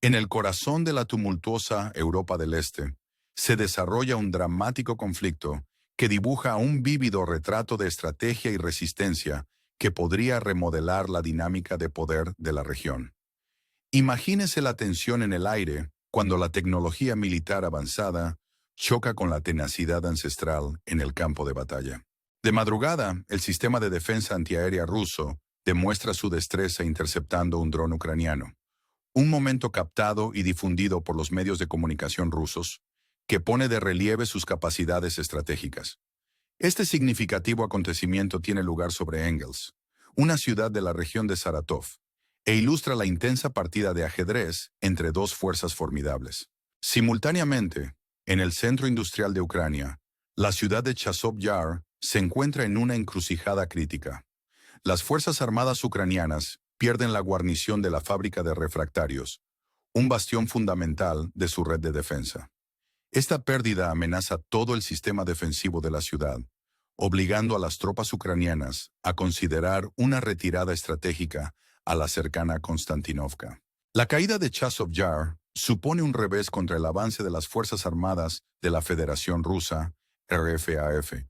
En el corazón de la tumultuosa Europa del Este, se desarrolla un dramático conflicto que dibuja un vívido retrato de estrategia y resistencia que podría remodelar la dinámica de poder de la región. Imagínese la tensión en el aire cuando la tecnología militar avanzada choca con la tenacidad ancestral en el campo de batalla. De madrugada, el sistema de defensa antiaérea ruso demuestra su destreza interceptando un dron ucraniano. Un momento captado y difundido por los medios de comunicación rusos, que pone de relieve sus capacidades estratégicas. Este significativo acontecimiento tiene lugar sobre Engels, una ciudad de la región de Saratov, e ilustra la intensa partida de ajedrez entre dos fuerzas formidables. Simultáneamente, en el centro industrial de Ucrania, la ciudad de Chasiv Yar se encuentra en una encrucijada crítica. Las Fuerzas Armadas ucranianas pierden la guarnición de la fábrica de refractarios, un bastión fundamental de su red de defensa. Esta pérdida amenaza todo el sistema defensivo de la ciudad, obligando a las tropas ucranianas a considerar una retirada estratégica a la cercana Konstantinovka. La caída de Chasiv Yar supone un revés contra el avance de las Fuerzas Armadas de la Federación Rusa, RFAF,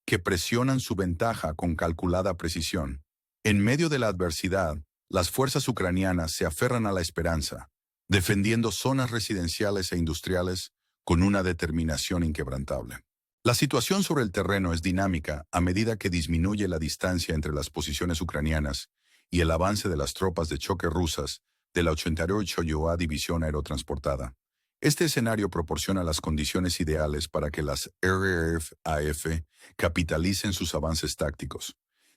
que presionan su ventaja con calculada precisión. En medio de la adversidad, las fuerzas ucranianas se aferran a la esperanza, defendiendo zonas residenciales e industriales con una determinación inquebrantable. La situación sobre el terreno es dinámica a medida que disminuye la distancia entre las posiciones ucranianas y el avance de las tropas de choque rusas de la 88ª División Aerotransportada. Este escenario proporciona las condiciones ideales para que las RFAF capitalicen sus avances tácticos,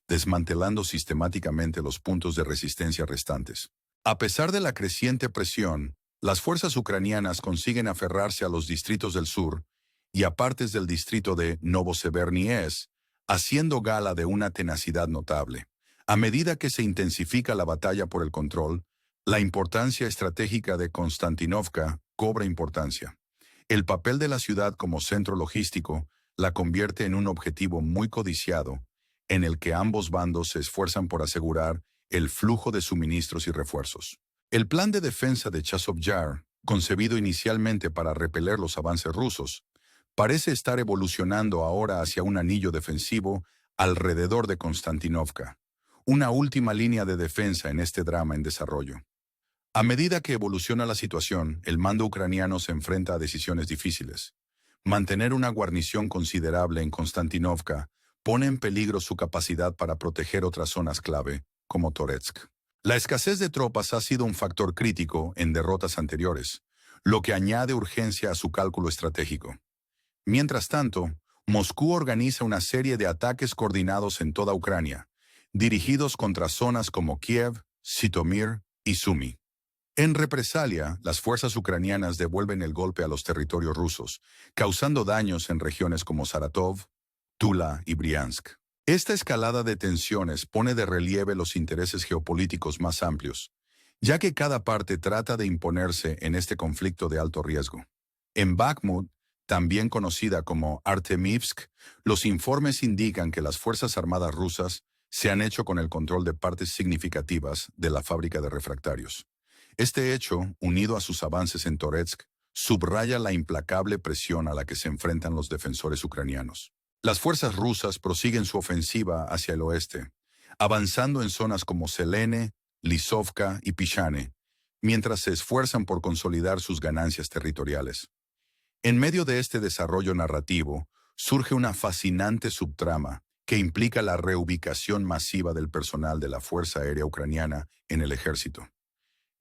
desmantelando sistemáticamente los puntos de resistencia restantes. A pesar de la creciente presión, las fuerzas ucranianas consiguen aferrarse a los distritos del sur y a partes del distrito de Novosibirsk, haciendo gala de una tenacidad notable. A medida que se intensifica la batalla por el control, la importancia estratégica de Konstantinovka cobra importancia. El papel de la ciudad como centro logístico la convierte en un objetivo muy codiciado, en el que ambos bandos se esfuerzan por asegurar el flujo de suministros y refuerzos. El plan de defensa de Chasiv Yar, concebido inicialmente para repeler los avances rusos, parece estar evolucionando ahora hacia un anillo defensivo alrededor de Konstantinovka, una última línea de defensa en este drama en desarrollo. A medida que evoluciona la situación, el mando ucraniano se enfrenta a decisiones difíciles. Mantener una guarnición considerable en Konstantinovka pone en peligro su capacidad para proteger otras zonas clave, como Toretsk. La escasez de tropas ha sido un factor crítico en derrotas anteriores, lo que añade urgencia a su cálculo estratégico. Mientras tanto, Moscú organiza una serie de ataques coordinados en toda Ucrania, dirigidos contra zonas como Kiev, Zitomir y Sumy. En represalia, las fuerzas ucranianas devuelven el golpe a los territorios rusos, causando daños en regiones como Saratov, Tula y Briansk. Esta escalada de tensiones pone de relieve los intereses geopolíticos más amplios, ya que cada parte trata de imponerse en este conflicto de alto riesgo. En Bakhmut, también conocida como Artemivsk, los informes indican que las Fuerzas Armadas rusas se han hecho con el control de partes significativas de la fábrica de refractarios. Este hecho, unido a sus avances en Toretsk, subraya la implacable presión a la que se enfrentan los defensores ucranianos. Las fuerzas rusas prosiguen su ofensiva hacia el oeste, avanzando en zonas como Selene, Lisovka y Pishane, mientras se esfuerzan por consolidar sus ganancias territoriales. En medio de este desarrollo narrativo, surge una fascinante subtrama que implica la reubicación masiva del personal de la Fuerza Aérea Ucraniana en el ejército.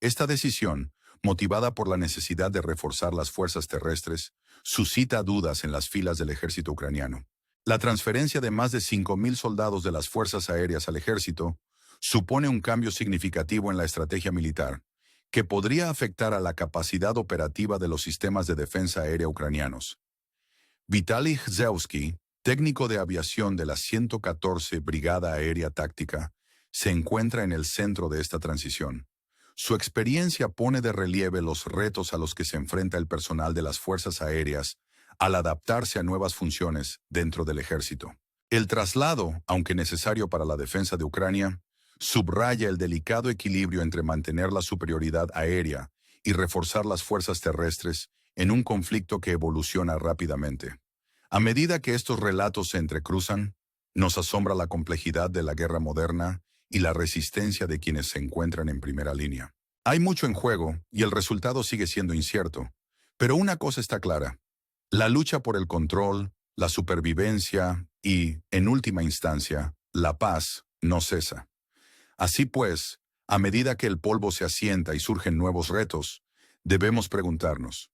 Esta decisión, motivada por la necesidad de reforzar las fuerzas terrestres, suscita dudas en las filas del ejército ucraniano. La transferencia de más de 5.000 soldados de las fuerzas aéreas al ejército supone un cambio significativo en la estrategia militar, que podría afectar a la capacidad operativa de los sistemas de defensa aérea ucranianos. Vitaly Gzewski, técnico de aviación de la 114 Brigada Aérea Táctica, se encuentra en el centro de esta transición. Su experiencia pone de relieve los retos a los que se enfrenta el personal de las fuerzas aéreas al adaptarse a nuevas funciones dentro del ejército. El traslado, aunque necesario para la defensa de Ucrania, subraya el delicado equilibrio entre mantener la superioridad aérea y reforzar las fuerzas terrestres en un conflicto que evoluciona rápidamente. A medida que estos relatos se entrecruzan, nos asombra la complejidad de la guerra moderna y la resistencia de quienes se encuentran en primera línea. Hay mucho en juego y el resultado sigue siendo incierto, pero una cosa está clara: la lucha por el control, la supervivencia y, en última instancia, la paz no cesa. Así pues, a medida que el polvo se asienta y surgen nuevos retos, debemos preguntarnos: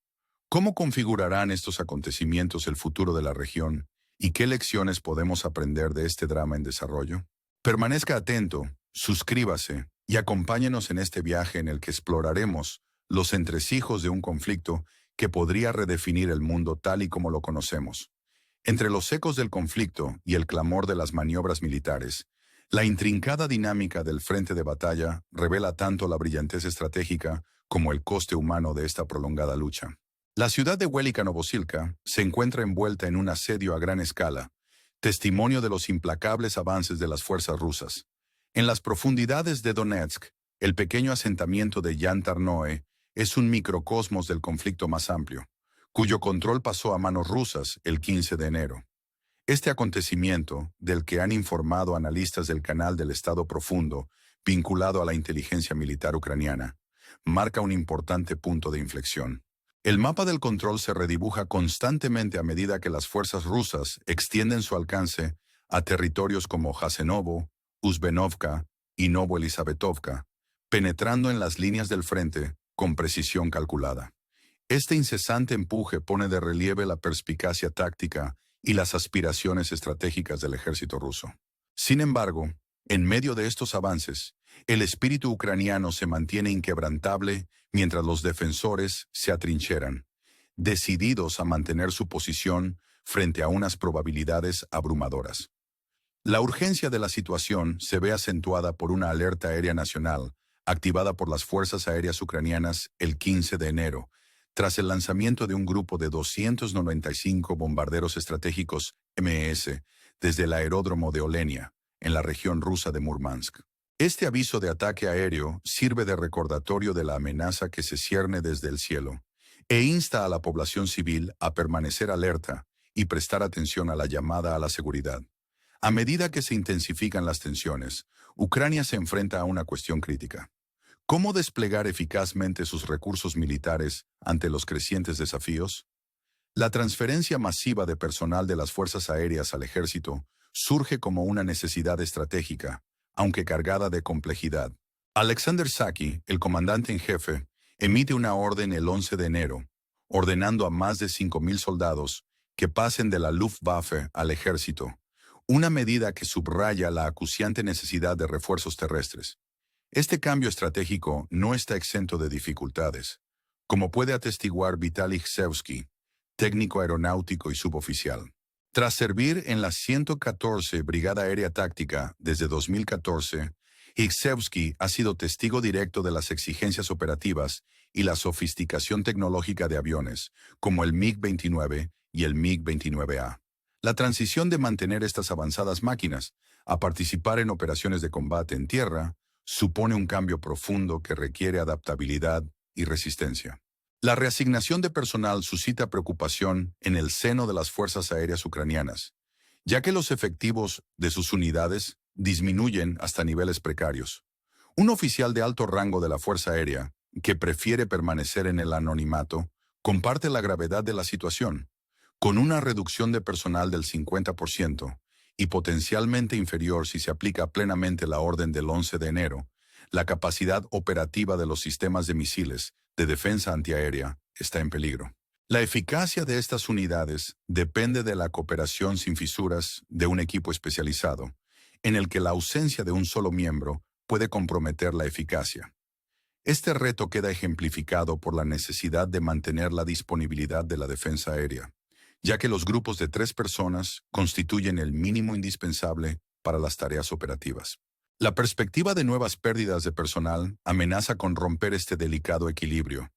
¿cómo configurarán estos acontecimientos el futuro de la región y qué lecciones podemos aprender de este drama en desarrollo? Permanezca atento, suscríbase y acompáñenos en este viaje en el que exploraremos los entresijos de un conflicto que podría redefinir el mundo tal y como lo conocemos. Entre los ecos del conflicto y el clamor de las maniobras militares, la intrincada dinámica del frente de batalla revela tanto la brillantez estratégica como el coste humano de esta prolongada lucha. La ciudad de Welika Novosilka se encuentra envuelta en un asedio a gran escala, testimonio de los implacables avances de las fuerzas rusas. En las profundidades de Donetsk, el pequeño asentamiento de Yan Tarnoe es un microcosmos del conflicto más amplio, cuyo control pasó a manos rusas el 15 de enero. Este acontecimiento, del que han informado analistas del Canal del Estado Profundo, vinculado a la inteligencia militar ucraniana, marca un importante punto de inflexión. El mapa del control se redibuja constantemente a medida que las fuerzas rusas extienden su alcance a territorios como Jasenovo, Uzbenovka y Novoelizabetovka, penetrando en las líneas del frente con precisión calculada. Este incesante empuje pone de relieve la perspicacia táctica y las aspiraciones estratégicas del ejército ruso. Sin embargo, en medio de estos avances, el espíritu ucraniano se mantiene inquebrantable mientras los defensores se atrincheran, decididos a mantener su posición frente a unas probabilidades abrumadoras. La urgencia de la situación se ve acentuada por una alerta aérea nacional activada por las fuerzas aéreas ucranianas el 15 de enero, tras el lanzamiento de un grupo de 295 bombarderos estratégicos MS desde el aeródromo de Olenia, en la región rusa de Murmansk. Este aviso de ataque aéreo sirve de recordatorio de la amenaza que se cierne desde el cielo e insta a la población civil a permanecer alerta y prestar atención a la llamada a la seguridad. A medida que se intensifican las tensiones, Ucrania se enfrenta a una cuestión crítica: ¿cómo desplegar eficazmente sus recursos militares ante los crecientes desafíos? La transferencia masiva de personal de las fuerzas aéreas al ejército surge como una necesidad estratégica, aunque cargada de complejidad. Alexander Saki, el comandante en jefe, emite una orden el 11 de enero, ordenando a más de 5.000 soldados que pasen de la Luftwaffe al ejército, una medida que subraya la acuciante necesidad de refuerzos terrestres. Este cambio estratégico no está exento de dificultades, como puede atestiguar Vitaly Gsevsky, técnico aeronáutico y suboficial. Tras servir en la 114 Brigada Aérea Táctica desde 2014, Gsevsky ha sido testigo directo de las exigencias operativas y la sofisticación tecnológica de aviones, como el MiG-29 y el MiG-29A. La transición de mantener estas avanzadas máquinas a participar en operaciones de combate en tierra supone un cambio profundo que requiere adaptabilidad y resistencia. La reasignación de personal suscita preocupación en el seno de las fuerzas aéreas ucranianas, ya que los efectivos de sus unidades disminuyen hasta niveles precarios. Un oficial de alto rango de la Fuerza Aérea, que prefiere permanecer en el anonimato, comparte la gravedad de la situación. Con una reducción de personal del 50% y potencialmente inferior si se aplica plenamente la orden del 11 de enero, la capacidad operativa de los sistemas de misiles de defensa antiaérea está en peligro. La eficacia de estas unidades depende de la cooperación sin fisuras de un equipo especializado, en el que la ausencia de un solo miembro puede comprometer la eficacia. Este reto queda ejemplificado por la necesidad de mantener la disponibilidad de la defensa aérea, ya que los grupos de 3 personas constituyen el mínimo indispensable para las tareas operativas. La perspectiva de nuevas pérdidas de personal amenaza con romper este delicado equilibrio,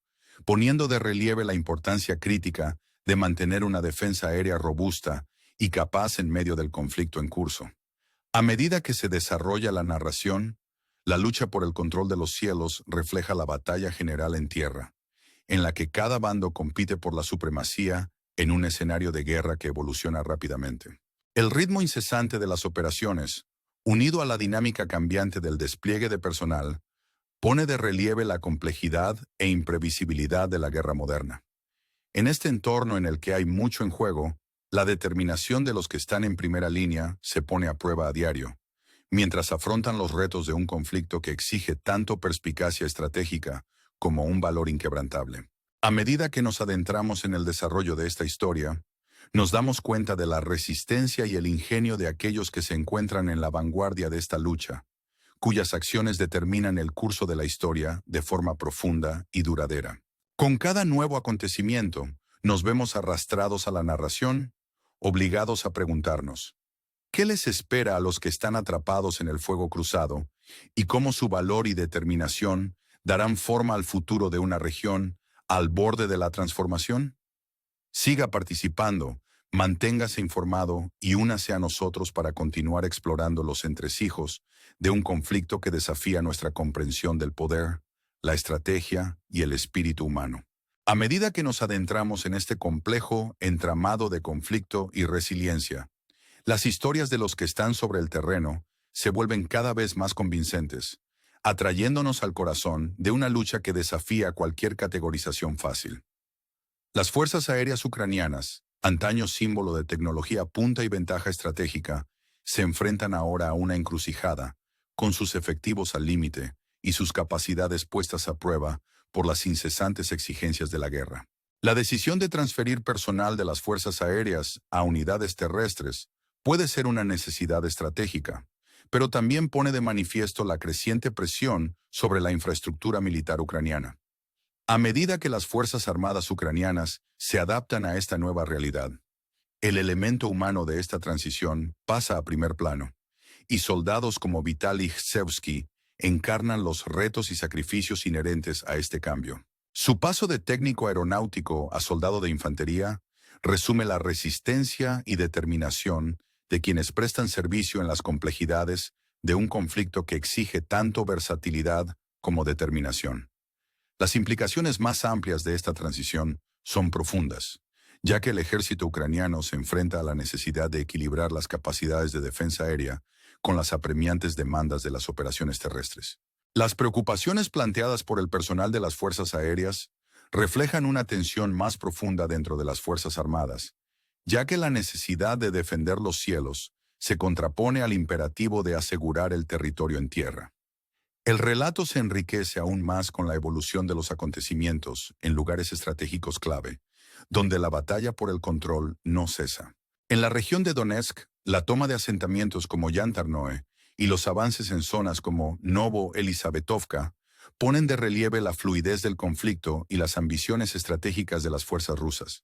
poniendo de relieve la importancia crítica de mantener una defensa aérea robusta y capaz en medio del conflicto en curso. A medida que se desarrolla la narración, la lucha por el control de los cielos refleja la batalla general en tierra, en la que cada bando compite por la supremacía en un escenario de guerra que evoluciona rápidamente. El ritmo incesante de las operaciones, unido a la dinámica cambiante del despliegue de personal, pone de relieve la complejidad e imprevisibilidad de la guerra moderna. En este entorno en el que hay mucho en juego, la determinación de los que están en primera línea se pone a prueba a diario, mientras afrontan los retos de un conflicto que exige tanto perspicacia estratégica como un valor inquebrantable. A medida que nos adentramos en el desarrollo de esta historia, nos damos cuenta de la resistencia y el ingenio de aquellos que se encuentran en la vanguardia de esta lucha, cuyas acciones determinan el curso de la historia de forma profunda y duradera. Con cada nuevo acontecimiento, nos vemos arrastrados a la narración, obligados a preguntarnos, ¿qué les espera a los que están atrapados en el fuego cruzado y cómo su valor y determinación darán forma al futuro de una región al borde de la transformación? Siga participando, manténgase informado y únase a nosotros para continuar explorando los entresijos de un conflicto que desafía nuestra comprensión del poder, la estrategia y el espíritu humano. A medida que nos adentramos en este complejo entramado de conflicto y resiliencia, las historias de los que están sobre el terreno se vuelven cada vez más convincentes, atrayéndonos al corazón de una lucha que desafía cualquier categorización fácil. Las fuerzas aéreas ucranianas, antaño símbolo de tecnología punta y ventaja estratégica, se enfrentan ahora a una encrucijada, con sus efectivos al límite y sus capacidades puestas a prueba por las incesantes exigencias de la guerra. La decisión de transferir personal de las fuerzas aéreas a unidades terrestres puede ser una necesidad estratégica, pero también pone de manifiesto la creciente presión sobre la infraestructura militar ucraniana. A medida que las Fuerzas Armadas ucranianas se adaptan a esta nueva realidad, el elemento humano de esta transición pasa a primer plano, y soldados como Vitaly Zhevsky encarnan los retos y sacrificios inherentes a este cambio. Su paso de técnico aeronáutico a soldado de infantería resume la resistencia y determinación de quienes prestan servicio en las complejidades de un conflicto que exige tanto versatilidad como determinación. Las implicaciones más amplias de esta transición son profundas, ya que el ejército ucraniano se enfrenta a la necesidad de equilibrar las capacidades de defensa aérea con las apremiantes demandas de las operaciones terrestres. Las preocupaciones planteadas por el personal de las fuerzas aéreas reflejan una tensión más profunda dentro de las Fuerzas Armadas, ya que la necesidad de defender los cielos se contrapone al imperativo de asegurar el territorio en tierra. El relato se enriquece aún más con la evolución de los acontecimientos en lugares estratégicos clave, donde la batalla por el control no cesa. En la región de Donetsk, la toma de asentamientos como Yantarnoe y los avances en zonas como Novo-Elisabetovka ponen de relieve la fluidez del conflicto y las ambiciones estratégicas de las fuerzas rusas.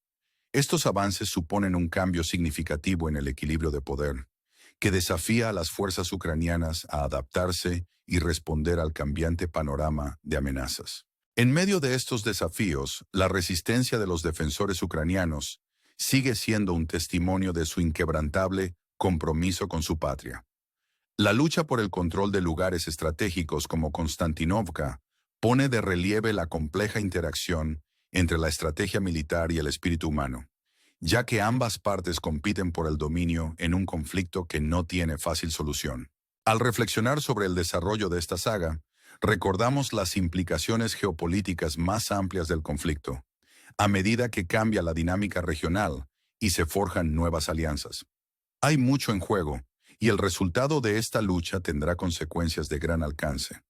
Estos avances suponen un cambio significativo en el equilibrio de poder, que desafía a las fuerzas ucranianas a adaptarse y responder al cambiante panorama de amenazas. En medio de estos desafíos, la resistencia de los defensores ucranianos sigue siendo un testimonio de su inquebrantable compromiso con su patria. La lucha por el control de lugares estratégicos como Konstantinovka pone de relieve la compleja interacción entre la estrategia militar y el espíritu humano, ya que ambas partes compiten por el dominio en un conflicto que no tiene fácil solución. Al reflexionar sobre el desarrollo de esta saga, recordamos las implicaciones geopolíticas más amplias del conflicto, a medida que cambia la dinámica regional y se forjan nuevas alianzas. Hay mucho en juego, y el resultado de esta lucha tendrá consecuencias de gran alcance,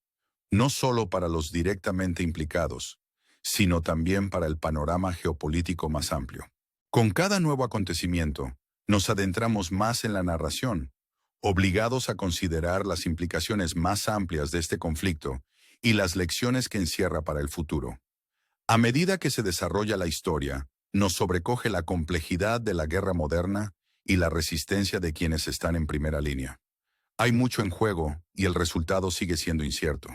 no solo para los directamente implicados, sino también para el panorama geopolítico más amplio. Con cada nuevo acontecimiento, nos adentramos más en la narración, obligados a considerar las implicaciones más amplias de este conflicto y las lecciones que encierra para el futuro. A medida que se desarrolla la historia, nos sobrecoge la complejidad de la guerra moderna y la resistencia de quienes están en primera línea. Hay mucho en juego y el resultado sigue siendo incierto.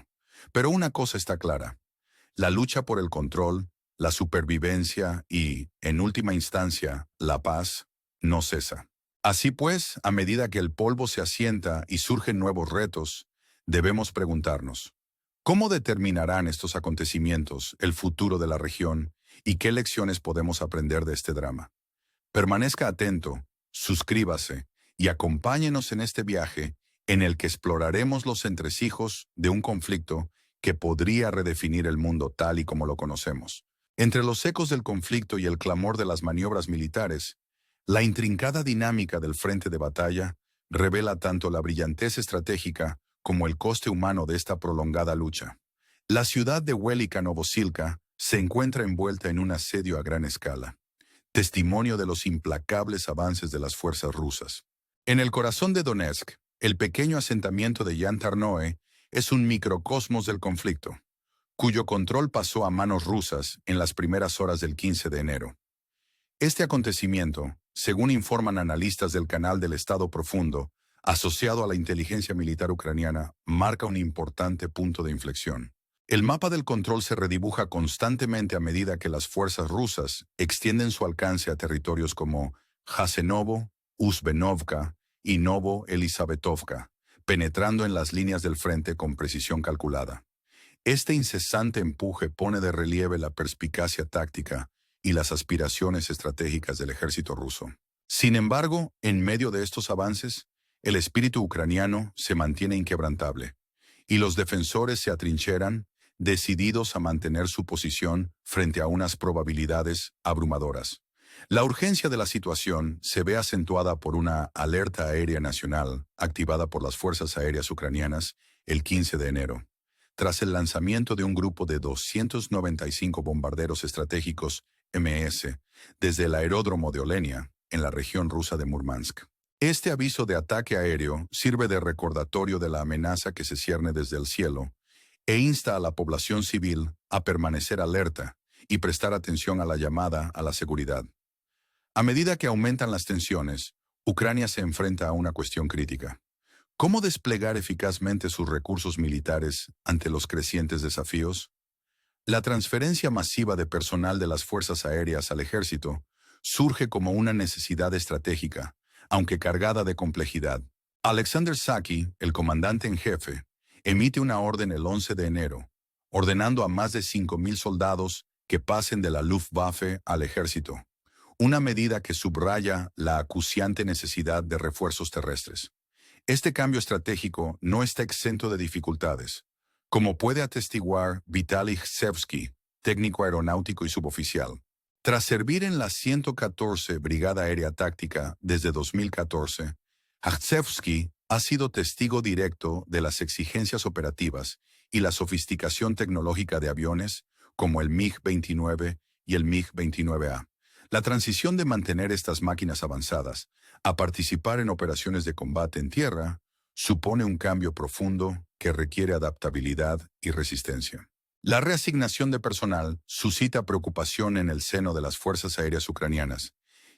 Pero una cosa está clara: la lucha por el control, la supervivencia y, en última instancia, la paz, no cesa. Así pues, a medida que el polvo se asienta y surgen nuevos retos, debemos preguntarnos: ¿Cómo determinarán estos acontecimientos el futuro de la región y qué lecciones podemos aprender de este drama? Permanezca atento, suscríbase y acompáñenos en este viaje en el que exploraremos los entresijos de un conflicto que podría redefinir el mundo tal y como lo conocemos. Entre los ecos del conflicto y el clamor de las maniobras militares, la intrincada dinámica del frente de batalla revela tanto la brillantez estratégica como el coste humano de esta prolongada lucha. La ciudad de Welika Novosilka se encuentra envuelta en un asedio a gran escala, testimonio de los implacables avances de las fuerzas rusas. En el corazón de Donetsk, el pequeño asentamiento de Yan Tarnoe es un microcosmos del conflicto, cuyo control pasó a manos rusas en las primeras horas del 15 de enero. Este acontecimiento, según informan analistas del Canal del Estado Profundo, asociado a la inteligencia militar ucraniana, marca un importante punto de inflexión. El mapa del control se redibuja constantemente a medida que las fuerzas rusas extienden su alcance a territorios como Jasenovo, Uzbenovka y Novo-Elisabetovka, penetrando en las líneas del frente con precisión calculada. Este incesante empuje pone de relieve la perspicacia táctica y las aspiraciones estratégicas del ejército ruso. Sin embargo, en medio de estos avances, el espíritu ucraniano se mantiene inquebrantable, y los defensores se atrincheran, decididos a mantener su posición frente a unas probabilidades abrumadoras. La urgencia de la situación se ve acentuada por una alerta aérea nacional activada por las Fuerzas Aéreas Ucranianas el 15 de enero, tras el lanzamiento de un grupo de 295 bombarderos estratégicos MS desde el aeródromo de Olenia, en la región rusa de Murmansk. Este aviso de ataque aéreo sirve de recordatorio de la amenaza que se cierne desde el cielo e insta a la población civil a permanecer alerta y prestar atención a la llamada a la seguridad. A medida que aumentan las tensiones, Ucrania se enfrenta a una cuestión crítica. ¿Cómo desplegar eficazmente sus recursos militares ante los crecientes desafíos? La transferencia masiva de personal de las fuerzas aéreas al ejército surge como una necesidad estratégica, aunque cargada de complejidad. Alexander Saki, el comandante en jefe, emite una orden el 11 de enero, ordenando a más de 5.000 soldados que pasen de la Luftwaffe al ejército, una medida que subraya la acuciante necesidad de refuerzos terrestres. Este cambio estratégico no está exento de dificultades, como puede atestiguar Vitaly Gsevsky, técnico aeronáutico y suboficial. Tras servir en la 114 Brigada Aérea Táctica desde 2014, Gsevsky ha sido testigo directo de las exigencias operativas y la sofisticación tecnológica de aviones como el MiG-29 y el MiG-29A. La transición de mantener estas máquinas avanzadas a participar en operaciones de combate en tierra supone un cambio profundo que requiere adaptabilidad y resistencia. La reasignación de personal suscita preocupación en el seno de las Fuerzas Aéreas Ucranianas,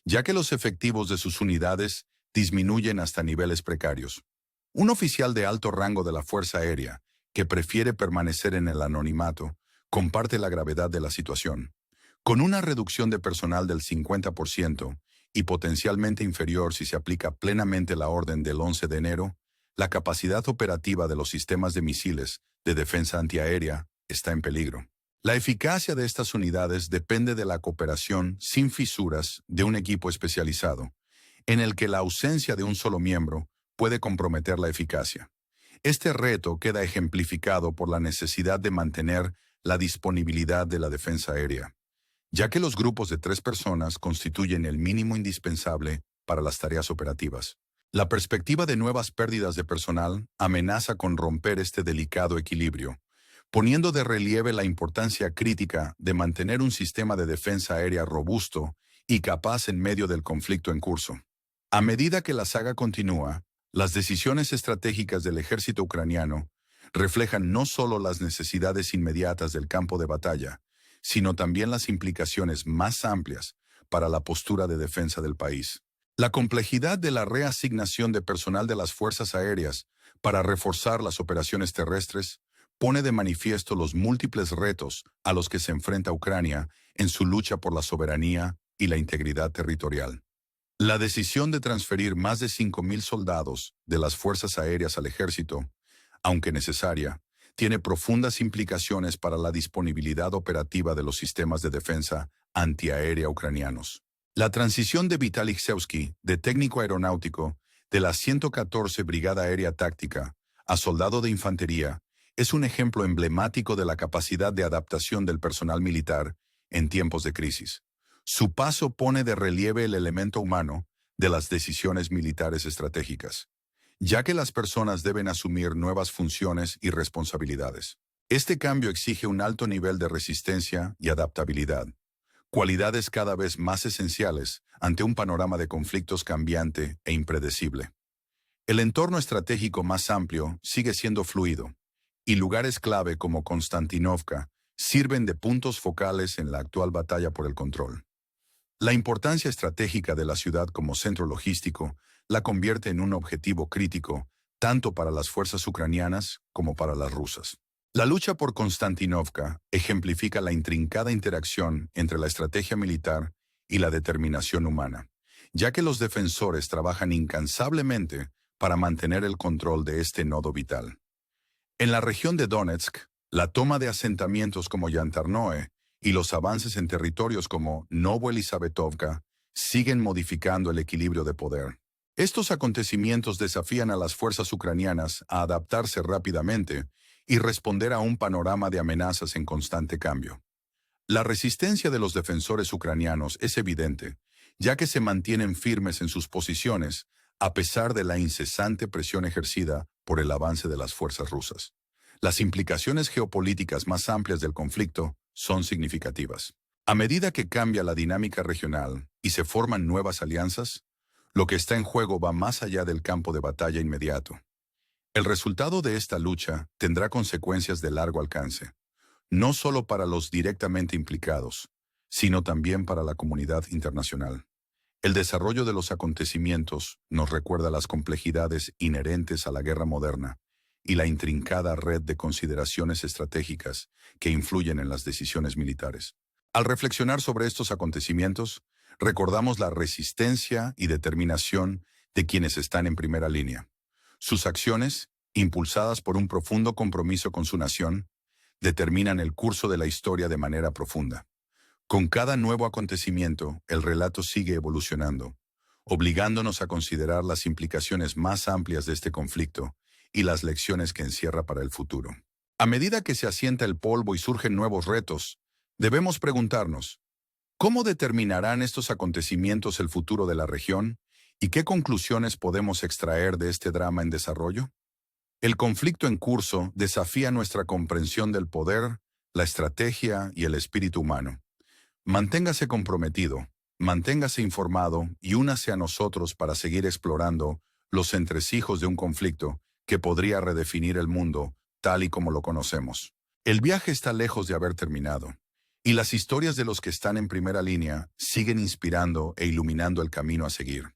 ya que los efectivos de sus unidades disminuyen hasta niveles precarios. Un oficial de alto rango de la Fuerza Aérea, que prefiere permanecer en el anonimato, comparte la gravedad de la situación. Con una reducción de personal del 50% y potencialmente inferior si se aplica plenamente la orden del 11 de enero, la capacidad operativa de los sistemas de misiles de defensa antiaérea está en peligro. La eficacia de estas unidades depende de la cooperación sin fisuras de un equipo especializado, en el que la ausencia de un solo miembro puede comprometer la eficacia. Este reto queda ejemplificado por la necesidad de mantener la disponibilidad de la defensa aérea, ya que los grupos de 3 personas constituyen el mínimo indispensable para las tareas operativas. La perspectiva de nuevas pérdidas de personal amenaza con romper este delicado equilibrio, poniendo de relieve la importancia crítica de mantener un sistema de defensa aérea robusto y capaz en medio del conflicto en curso. A medida que la saga continúa, las decisiones estratégicas del ejército ucraniano reflejan no solo las necesidades inmediatas del campo de batalla, sino también las implicaciones más amplias para la postura de defensa del país. La complejidad de la reasignación de personal de las fuerzas aéreas para reforzar las operaciones terrestres pone de manifiesto los múltiples retos a los que se enfrenta Ucrania en su lucha por la soberanía y la integridad territorial. La decisión de transferir más de 5.000 soldados de las fuerzas aéreas al ejército, aunque necesaria, tiene profundas implicaciones para la disponibilidad operativa de los sistemas de defensa antiaérea ucranianos. La transición de Vitaly Gzewski, de técnico aeronáutico de la 114 Brigada Aérea Táctica a soldado de infantería, es un ejemplo emblemático de la capacidad de adaptación del personal militar en tiempos de crisis. Su paso pone de relieve el elemento humano de las decisiones militares estratégicas, ya que las personas deben asumir nuevas funciones y responsabilidades. Este cambio exige un alto nivel de resistencia y adaptabilidad, cualidades cada vez más esenciales ante un panorama de conflictos cambiante e impredecible. El entorno estratégico más amplio sigue siendo fluido, y lugares clave como Konstantinovka sirven de puntos focales en la actual batalla por el control. La importancia estratégica de la ciudad como centro logístico la convierte en un objetivo crítico tanto para las fuerzas ucranianas como para las rusas. La lucha por Konstantinovka ejemplifica la intrincada interacción entre la estrategia militar y la determinación humana, ya que los defensores trabajan incansablemente para mantener el control de este nodo vital. En la región de Donetsk, la toma de asentamientos como Yantarnoe y los avances en territorios como Novoelisavetovka siguen modificando el equilibrio de poder. Estos acontecimientos desafían a las fuerzas ucranianas a adaptarse rápidamente y responder a un panorama de amenazas en constante cambio. La resistencia de los defensores ucranianos es evidente, ya que se mantienen firmes en sus posiciones a pesar de la incesante presión ejercida por el avance de las fuerzas rusas. Las implicaciones geopolíticas más amplias del conflicto son significativas. A medida que cambia la dinámica regional y se forman nuevas alianzas, lo que está en juego va más allá del campo de batalla inmediato. El resultado de esta lucha tendrá consecuencias de largo alcance, no solo para los directamente implicados, sino también para la comunidad internacional. El desarrollo de los acontecimientos nos recuerda las complejidades inherentes a la guerra moderna y la intrincada red de consideraciones estratégicas que influyen en las decisiones militares. Al reflexionar sobre estos acontecimientos, recordamos la resistencia y determinación de quienes están en primera línea. Sus acciones, impulsadas por un profundo compromiso con su nación, determinan el curso de la historia de manera profunda. Con cada nuevo acontecimiento, el relato sigue evolucionando, obligándonos a considerar las implicaciones más amplias de este conflicto y las lecciones que encierra para el futuro. A medida que se asienta el polvo y surgen nuevos retos, debemos preguntarnos, ¿cómo determinarán estos acontecimientos el futuro de la región y qué conclusiones podemos extraer de este drama en desarrollo? El conflicto en curso desafía nuestra comprensión del poder, la estrategia y el espíritu humano. Manténgase comprometido, manténgase informado y únase a nosotros para seguir explorando los entresijos de un conflicto que podría redefinir el mundo tal y como lo conocemos. El viaje está lejos de haber terminado, y las historias de los que están en primera línea siguen inspirando e iluminando el camino a seguir.